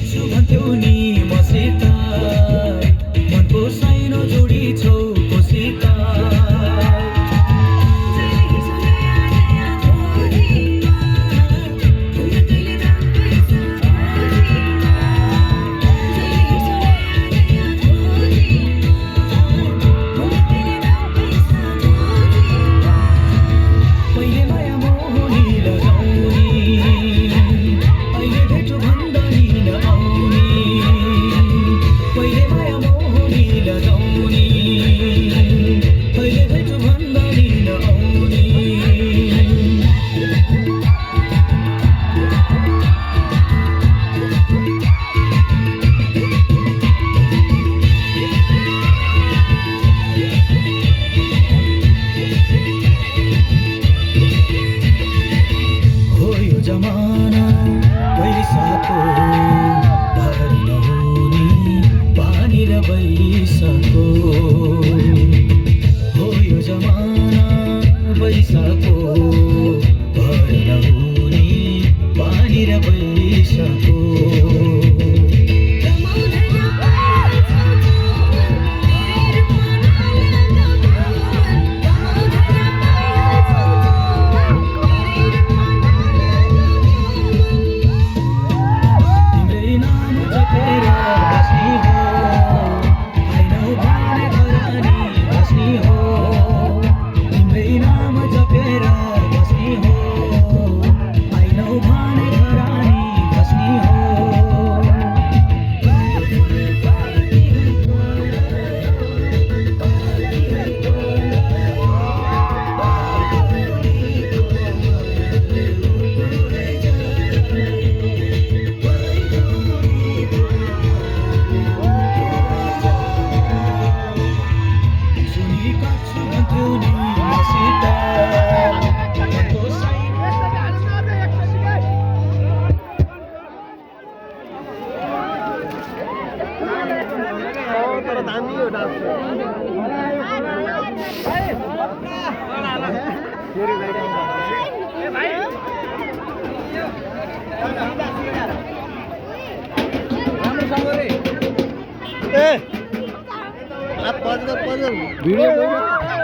काट्छु भन्थ्यौ नि मसित मनको साइनो जोडी छौ कोसित पहिले माया मोहनी लगाउने अहिले भेट्यो भन्दा नि नआउने पहिले माया मोहनी लगाउने अहिले भेट्यो भन्दा नि नआउने हो यो जमाना पैसाको भारी नहुने पानी र पैसाको हो यो जमाना पैसाको भारी नहुने पानी र पैसाको तिम्रै नाम जपेर बस्ने हो आइनौ भने घरानी बस्ने हो तिम्रै नाम जपेर बस्ने हो आइनौ भने घरानी बस्ने हो सुनी काट्छु भन्थ्यौ नि मसित मनको साइनो तर दामी हो डान्स ए आप पज भिडियो